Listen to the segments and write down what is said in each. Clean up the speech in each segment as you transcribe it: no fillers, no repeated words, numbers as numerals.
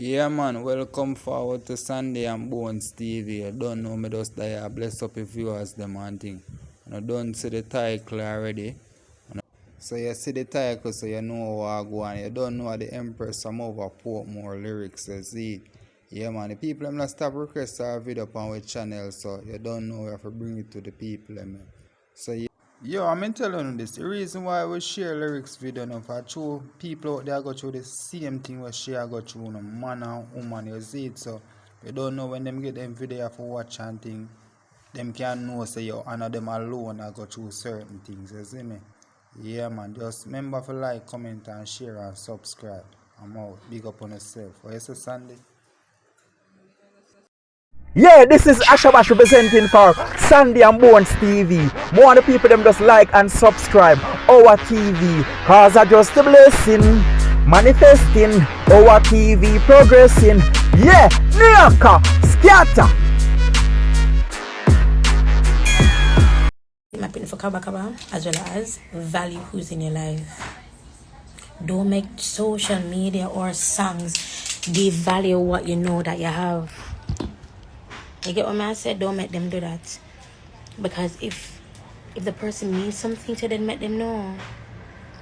Yeah, man, welcome forward to Sunday and Bonez TV. I don't know me just die. Bless up your viewers, them and thing. And I don't see the title already. So you see the title, so you know what I go on. You don't know the Empress some over more lyrics. You see, yeah, man, the people them not stop request our video on our channel, so you don't know we have to bring it to the people, man. So yeah. Yo, I'm telling you this. The reason why we share lyrics video now for two people out there go through the same thing we share go through, no man and woman, you see it. So you don't know when them get them video for watch and thing, them can know say you honor them alone and go through certain things, you see me? Yeah, man, just remember to like, comment and share and subscribe. I'm out. Big up on yourself. What you say, Sandy? Yeah, this is Ashabash representing for Sandy and Bonez TV. More of the people them just like and subscribe our TV. Cause I just a blessing. Manifesting our TV progressing. Yeah, Nyaka, scatter. Mapping for Kaba as well as value who's in your life. Don't make social media or songs devalue what you know that you have. You get what I said? Don't make them do that. Because if the person means something to them, let them know.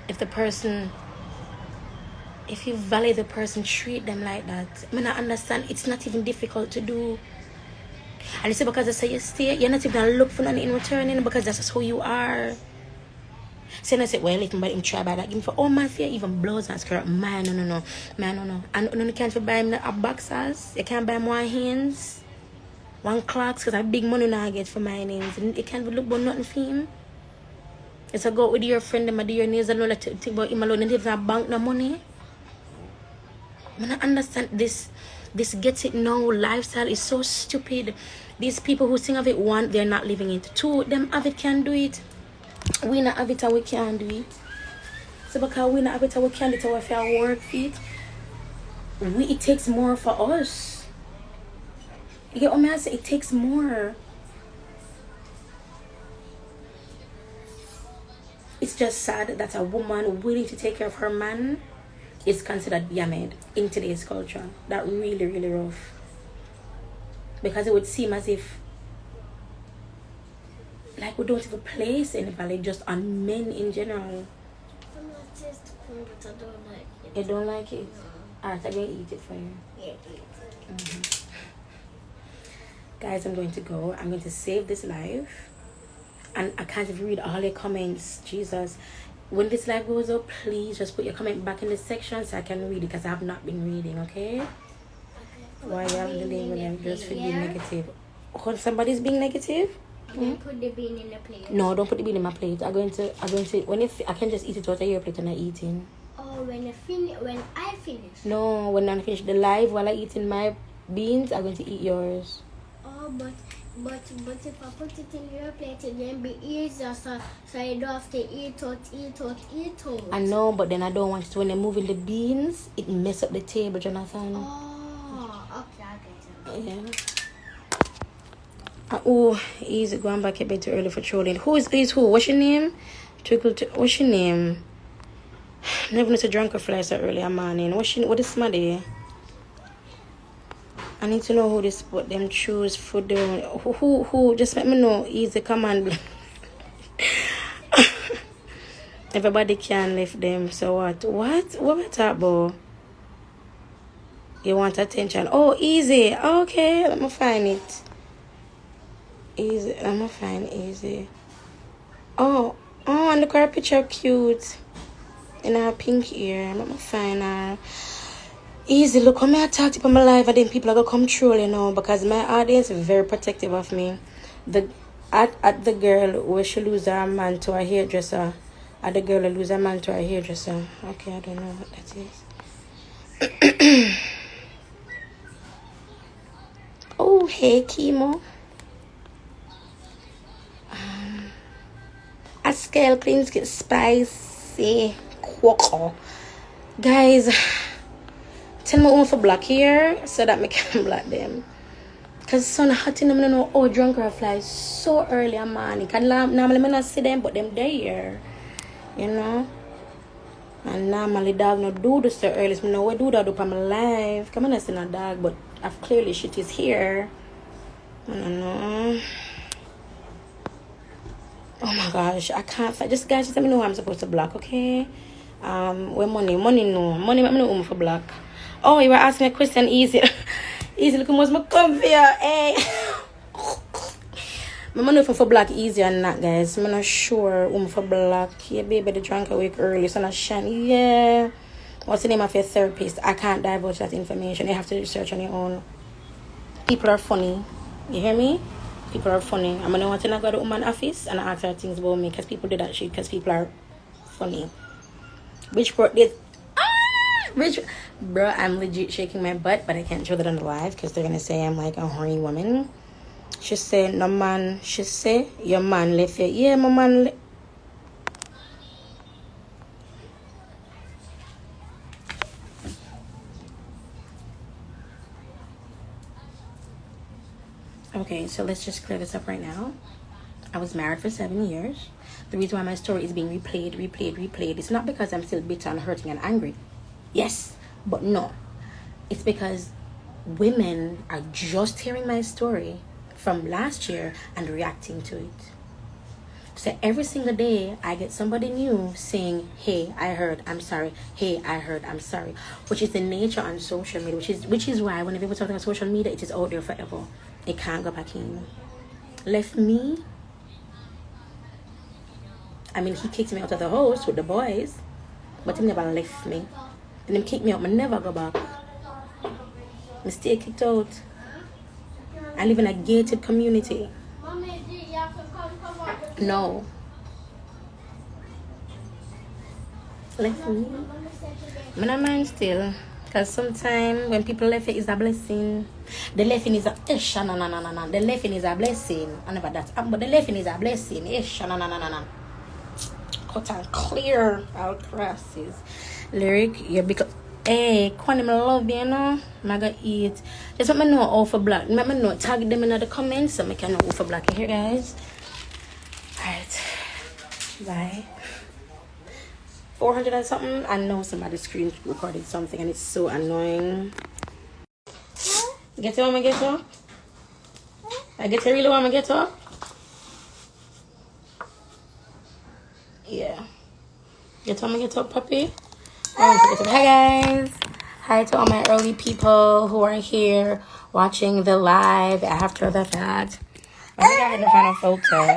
If you value the person, treat them like that. I mean, I understand it's not even difficult to do. And it's because I say you stay, you're not even gonna look for nothing in return, because that's just who you are. So I say, well, if somebody try by that, give me for all my fear, even blows and skirt. Man, no. And you can't buy him a boxers. You can't buy more hands. One clocks, because I have big money now I get for my names. And you can't look about nothing for him. It's a go with your friend, them, do your nails, and all that think about him alone, and they have bank no money. I understand this gets it now. Lifestyle is so stupid. These people who sing of it, one, they're not living it. Two, them have it can do it. We not have it and we can't do it. So because we not have it and we can't do it, our fair work feet. It takes more for us. You get what I say? It takes more. It's just sad that a woman willing to take care of her man is considered YAM in today's culture. That really, really rough. Because it would seem as if like we don't even place anybody just on men in general. You don't like it? Alright, I'm going to eat it for you. Yeah, eat it. Guys, I'm going to go. I'm going to save this live. And I can't even read all your comments. Jesus. When this live goes up, please just put your comment back in the section so I can read it, because I have not been reading, okay? Why you have the name when I'm just for being negative? Oh, somebody's being negative? Put the bean in the plate. No, don't put the bean in my plate. I'm going to I can just eat it out of your plate and I eating. Oh, when I finish. No, when I finish the live while I eating my beans, I'm going to eat yours. Oh, but if I put it in your plate, it then be easier, so you don't have to eat out. I know, but then I don't want to. When I'm moving the beans, it mess up the table, Jonathan. Oh, okay, I get it. Yeah. Oh, easy going back a bit too early for trolling. Who is who? What's your name? What's your name? Never know to drunk or fly so early in the morning. What is my day? I need to know who this put them choose for doing. Who just let me know. Easy command. Everybody can lift them. So what about that, boy? You want attention? Oh, easy. Okay, let me find it. Easy. Let me find easy. Oh, and look at her picture, cute. In her pink ear. Let me find her. Easy, look how I talk to my life, and then people are gonna come true, because my audience is very protective of me. At the girl where she lose her man to a hairdresser. At the girl who lose her man to a hairdresser. Okay, I don't know what that is. Oh, hey, chemo. A scale cleans get spicy. Quack. Guys, tell me one for black here so that I can black them. Because it's so hot in them, I know how drunk or fly so early in the morning. Normally I not see them, but them there. You know? And normally dog no do this so early. So no what do that up on my life. Come on, I see a dog, but I've clearly shit is here. I don't know. Oh my gosh, I can't find. Just guys, just let me know who I'm supposed to block, okay? Where money no money. Let me know who for block. Oh, you were asking a question easy. Easy looking was my comfy, hey. I'm not know if I'm for black easy or not, guys. I'm not sure who I'm for black. Yeah, baby, the drank awake early, so not shiny. Yeah. What's the name of your therapist? I can't divulge that information. You have to research on your own. People are funny. You hear me? People are funny. I'm gonna want to go to the woman office and ask her things about me because people do that shit because people are funny. Which bro, I'm legit shaking my butt, but I can't show that on the live because they're gonna say I'm like a horny woman. She said, no man. She said, your man left you. Yeah, my man Okay, so let's just clear this up right now. I was married for 7 years. The reason why my story is being replayed, it's not because I'm still bitter and hurting and angry. Yes, but no. It's because women are just hearing my story from last year and reacting to it. So every single day I get somebody new saying, hey, I heard, I'm sorry. Hey, I heard, I'm sorry. Which is the nature on social media, which is why whenever people talk about social media, it is out there forever. It can't go back in. Left me. I mean, he kicked me out of the house with the boys, but he never left me. And him kicked me out, I never go back. I stay kicked out. I live in a gated community. No. Left me. I'm not mind still. Because sometimes when people left it is a blessing. The left is a ish, no. The left is a blessing. I never that. But the left is a blessing. Ish, no. Cut and clear out crosses. Lyric, you because hey, Kwani, I love you, you know. I gotta eat. Just let me know all for black. Let me know. Tag them in the comments so I can know all for black here, guys. Alright. Bye. 400 and something. I know somebody screen recorded something and it's so annoying. Get up, I get up. I get a really want to get up. Yeah. Get up, puppy. Hi guys. Hi to all my early people who are here watching the live after the fact. I think I had to find a photo.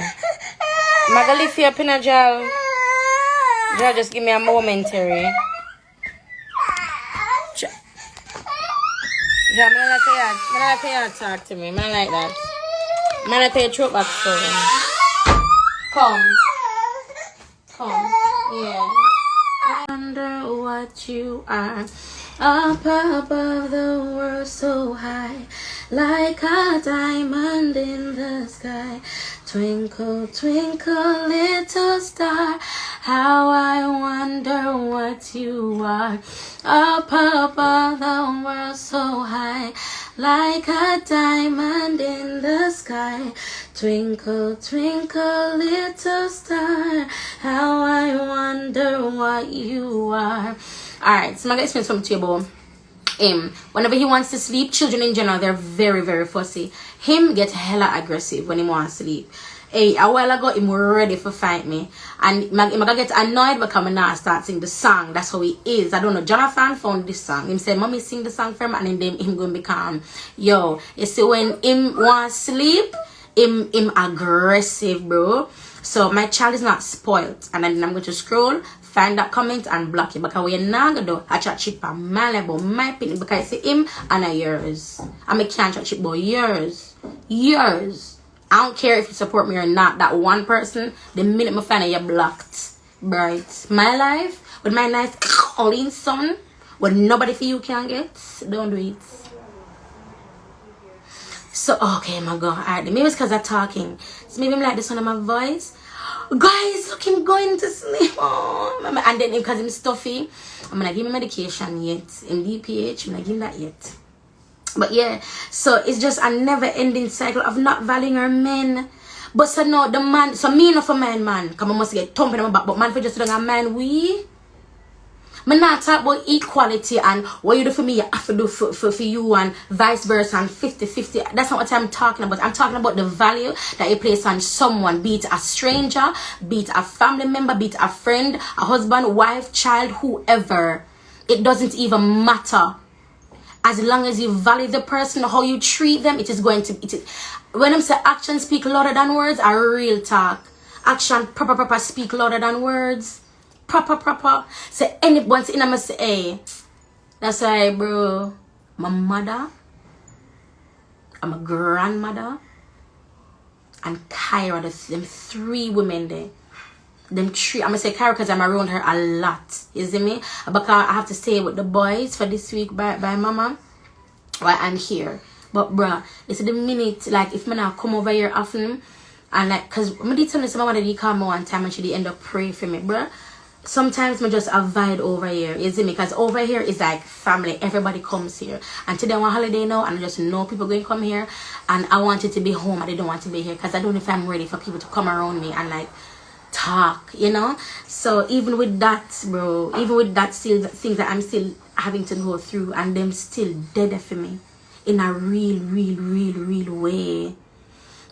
Magalisi up in a gel. Gel, just give me a momentary. Gel, I'm gonna let you talk to me. I'm not like that. I'm gonna take your throat back for him. Come. Yeah. I wonder what you are. Up above the world so high, like a diamond in the sky. Twinkle, twinkle, little star, how I wonder what you are. Up above the world so high, like a diamond in the sky. Twinkle, twinkle, little star, how I wonder what you are. Alright, so I'm gonna explain something to you about him. Whenever he wants to sleep, children in general, they're very, very fussy. Him get hella aggressive when he wants to sleep. Hey, a while ago, him ready for fight me. And him gonna get annoyed because I now start sing the song. That's how he is. I don't know. Jonathan found this song. Him said, Mommy sing the song for him and then him going to be calm. Yo, you see when him want to sleep, him aggressive, bro. So my child is not spoiled. And then I'm going to scroll, find that comment and block it. Because we're not going to do a chat shit about my level, my opinion. Because it's him and yours. And I can't chat shit about yours. I don't care if you support me or not. That one person, the minute I find out you're blocked. Right? My life, with my nice clean son, what nobody for you can get, don't do it. So, okay, my God. Alright, maybe it's because I'm talking. So maybe I'm like this one of my voice. Guys, look, him going to sleep. Oh, and then because I'm stuffy, I'm going to give him medication yet. In DPH, I'm not giving that yet. But yeah, so it's just a never-ending cycle of not valuing our men. But so no, the man, so me enough for man. Because I must get thumping in my back. But man, for just doing a man, we Me not talk about equality and what you do for me, I have to do for you, and vice versa, and 50-50. That's not what I'm talking about. I'm talking about the value that you place on someone, be it a stranger, be it a family member, be it a friend, a husband, wife, child, whoever. It doesn't even matter. As long as you value the person, how you treat them, it is going to... When I say actions speak louder than words, a real talk. Action proper speak louder than words. Proper. Say any once in, I must say, hey, that's why, bro. My mother, I'm a grandmother, and Kyra, them 3 women there. Them 3, I'm gonna say Kyra because I'm around her a lot. You see me? Because I have to stay with the boys for this week by mama while I'm here. But bruh, it's the minute, like, if I not come over here often, and like, cause I did tell my mother did call me one time and she did end up praying for me, bruh. Sometimes I just avoid over here, you see me? Because over here is like family, everybody comes here. And today I'm on holiday now, and I just know people going to come here, and I wanted to be home, and I don't want to be here because I don't know if I'm ready for people to come around me and like talk, you know. So even with that, bro, even with that, still things that I'm still having to go through, and them still dead for me in a real way.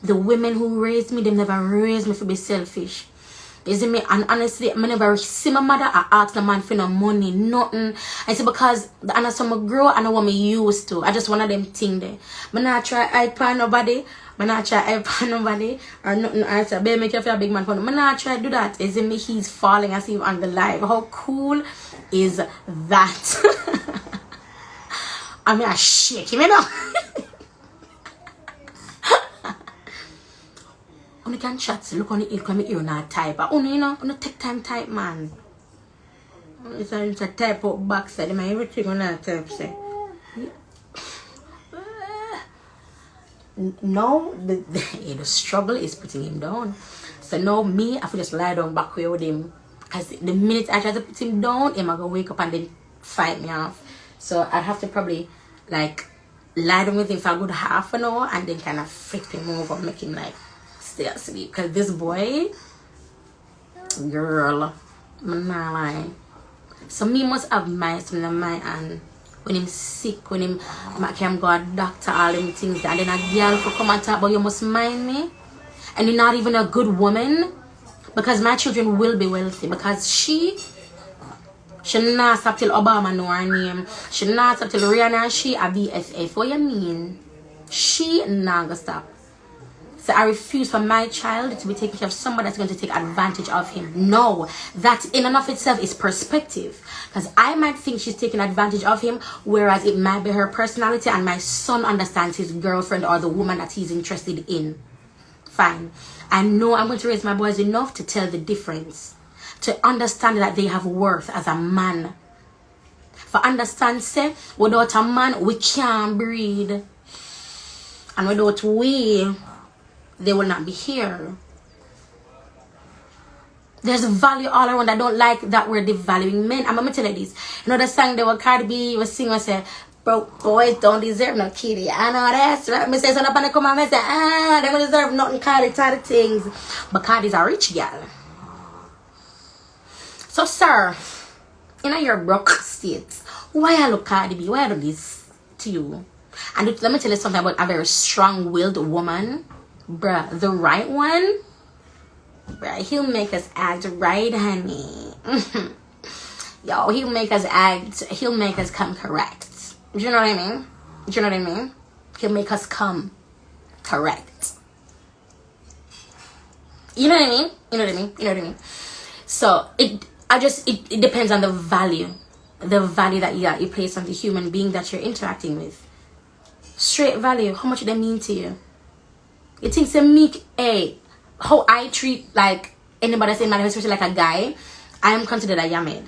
The women who raised me, they never raised me to be selfish. You see me? And honestly, I never see my mother, I ask the man for no money, nothing. I say because the honest some grow, I know what me used to. I just one of them thing there. I not try I pan nobody. I not try I pan nobody or nothing. I say, baby, make you feel a big man for me. I not try do that. You see me? He's falling as if on the live. How cool is that? I mean, I shake him, you know. You can chat, look on the hill, come here, not type. You know, you take time type, man. It's a type of backside, man. Everything on that type, say. No, the struggle is putting him down. So now me, I have to just lie down back here with him. Because the minute I try to put him down, him I go wake up and then fight me off. So I'd have to probably, like, lie down with him for a good half an hour and then kind of flip him over, make him, like, stay asleep. Because this boy, girl, I'm not lying. So me must have something in my hand. When him sick, when him can go a doctor, all them things, and then a girl for come and talk about you must mind me. And you're not even a good woman. Because my children will be wealthy. Because she not stop till Obama know her name. She not stop till Rihanna and she a BFF. What you mean? She not gonna stop. So I refuse for my child to be taking care of somebody that's going to take advantage of him. No, that in and of itself is perspective. Because I might think she's taking advantage of him, whereas it might be her personality, and my son understands his girlfriend or the woman that he's interested in. Fine. I know I'm going to raise my boys enough to tell the difference. To understand that they have worth as a man. For understand, say, without a man, we can't breed. And without we, they will not be here. There's value all around. I don't like that we're devaluing men. I'm gonna tell you this. You know the song that was Cardi B was singing, I said, broke boys don't deserve no kitty. I know that's right. Me say something up and come on, me say, they don't deserve nothing, Cardi, type of things. But Cardi's a rich girl. So sir, you know your broke state. Why I look Cardi B? Why I do this to you? And let me tell you something about a very strong-willed woman. Bruh, the right one, bruh, he'll make us act right, honey. Yo, he'll make us come correct. Do you know what I mean? Do you know what I mean? He'll make us come correct. You know what I mean? You know what I mean? You know what I mean? So, it depends on the value that you place on the human being that you're interacting with. Straight value, how much they mean to you? You think to me, hey, how I treat like anybody that's in my life, especially like a guy, I am considered a yammed.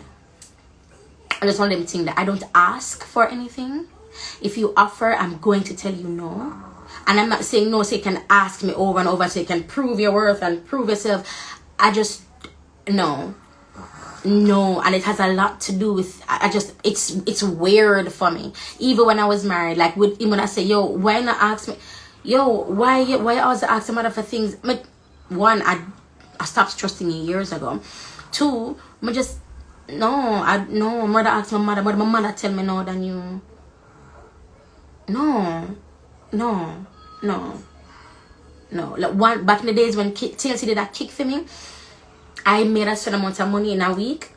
I just want them to think that I don't ask for anything. If you offer, I'm going to tell you no. And I'm not saying no so you can ask me over and over so you can prove your worth and prove yourself. I just, no, and it has a lot to do with, it's weird for me. Even when I was married, like with him, when I say, yo, why not ask me? Yo, why always ask the mother for things? One, I stopped trusting you years ago. Two, No, mother asked my mother, but my mother tell me no than you. No. Like one back in the days when TLC did that kick for me, I made a certain amount of money in a week,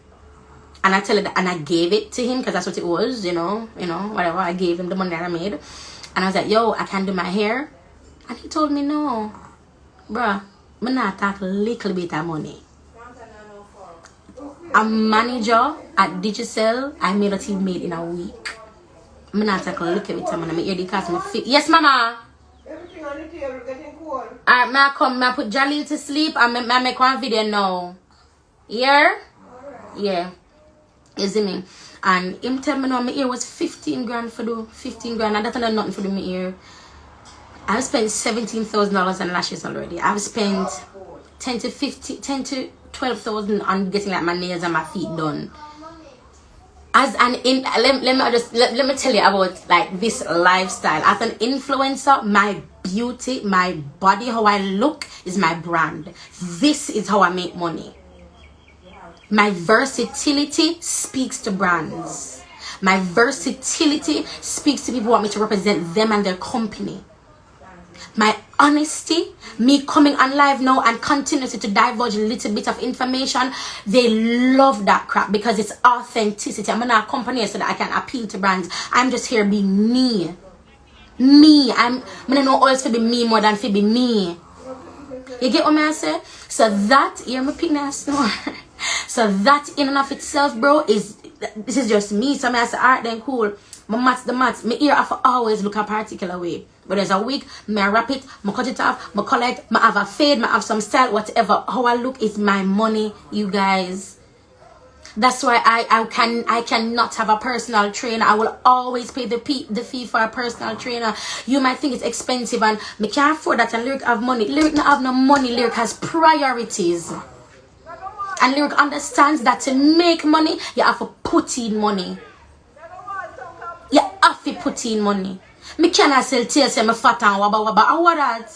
and I tell her that, and I gave it to him because that's what it was, whatever. I gave him the money that I made, and I was like, yo, I can't do my hair, and he told me no, bruh, I'm not talk a little bit of money. A manager at Digicel, I made what he made in a week. I'm not talk a little bit of money. I hear the customer fit. Yes, mama. Everything on the table getting cold. Alright, I come, I put Jalil to sleep, and I make one video now. Yeah? Yeah. You see me? And him tell me now my ear was 15 grand for do 15 grand, and that's not nothing for do my ear. I've spent $17,000 on lashes already. I've spent 10 to 12,000 on getting like my nails and my feet done. Let me tell you about like this lifestyle. As an influencer, my beauty, my body, how I look is my brand. This is how I make money. My versatility speaks to brands. My versatility speaks to people who want me to represent them and their company. My honesty, me coming on live now and continuously to divulge a little bit of information, they love that crap because it's authenticity. I'm not a company so that I can appeal to brands. I'm just here being me. I'm gonna know always to be me more than to be me. You get what I say? So that, you're my pig now snore. So that in and of itself, bro, this is just me. So I say, alright then cool. My ear have to always look a particular way. But there's a wig, I wrap it, I cut it off, I collect, I have a fade, I have some style, whatever. How I look is my money, you guys. That's why I cannot have a personal trainer. I will always pay the fee for a personal trainer. You might think it's expensive and I can't afford that, and Lyric have money. Lyric not have no money. Lyric has priorities. And Lyric understands that to make money, you have to put in money. You have to put in money. Me cannot sell tears and me fat and wabba. And what that?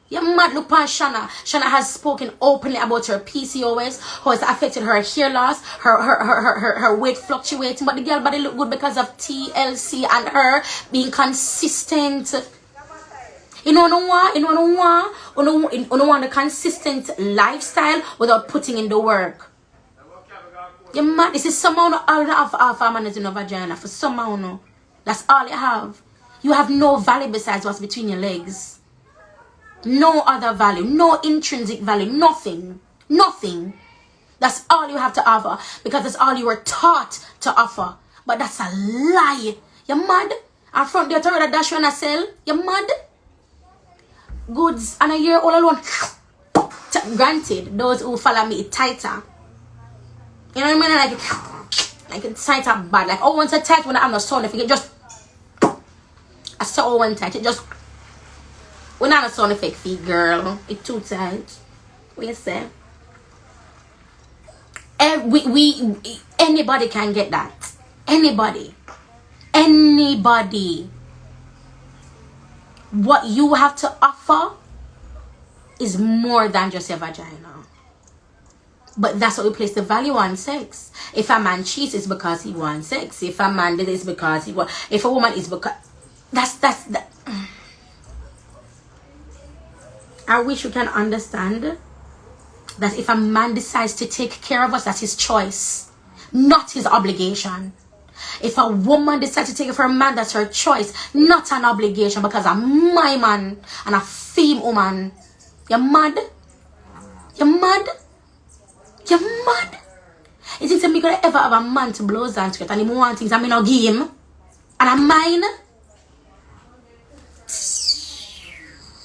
You mad look past Shanna. Shanna has spoken openly about her PCOS, how it's affected her hair loss, her weight fluctuating. But the girl body look good because of TLC and her being consistent. You know what? You don't want a consistent lifestyle without putting in the work. You mad? This is somehow half a man is in a vagina for somehow no. That's all you have. You have no value besides what's between your legs. No other value, no intrinsic value, nothing. That's all you have to offer because that's all you were taught to offer. But that's a lie. You mad? And front there to that dash when I sell. You mad? Goods and a year all alone. Granted, those who follow me it tighter. You know what I mean? Like it's tighter bad. Like oh, once a tight when I'm not sound, if you get just I saw one tight, it just when I'm not sound effect feet, girl. It's too tight. What you say? Anybody can get that. Anybody. What you have to offer is more than just your vagina. But that's what we place the value on sex. If a man cheats, it's because he wants sex. If a man did it, it's because he wants. If a woman is because that's. I wish you can understand that if a man decides to take care of us, that's his choice, not his obligation. If a woman decides to take care of her man, that's her choice, not an obligation, because I'm my man and a female woman. You're mad? You're mad? You're mad? Is it me gonna ever have a man to blow and skirt and him want things I'm not give him? And I'm mine?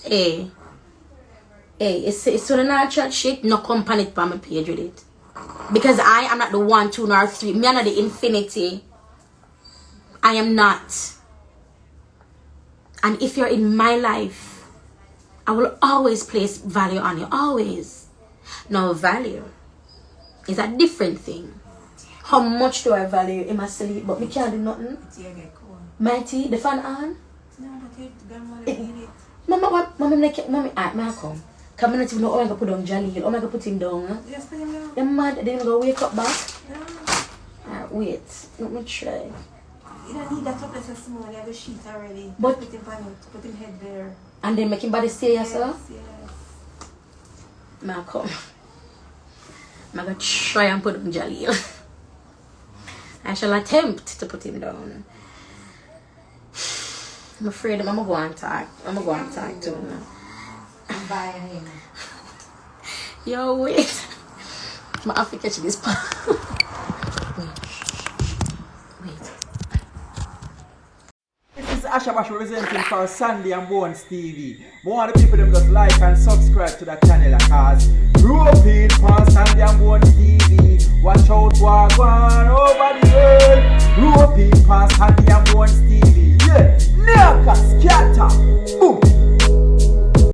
Hey, it's so natural shit. No company for my page with it. Because I am not the 1, 2, nor 3. Me are not the infinity. I am not. And if you're in my life, I will always place value on you. Always. Now, value is a different thing. How much do I value in my sleep? But me can't do nothing. Mighty, the fan on? Mama, what? Mama, come. Come on, you know, I'm going to put on Jalil. I'm going to put him down. Yes, you're mad. Then I'm going to wake up back. Wait, let me try. You don't need that topless as small. You have the sheet already. But- Put him on it. Put him head there. And then make him body stay yourself? Yes. Now come. I'm gonna try and put him Jaleel. I shall attempt to put him down. I'm afraid I'm gonna go and talk. I'm gonna go and talk to him now. I'm buying him. Yo, wait. I have to catch this part. Wait. This is Ashabash representing for Sandy and Bonez TV. More of the people them just like and subscribe to that channel, cause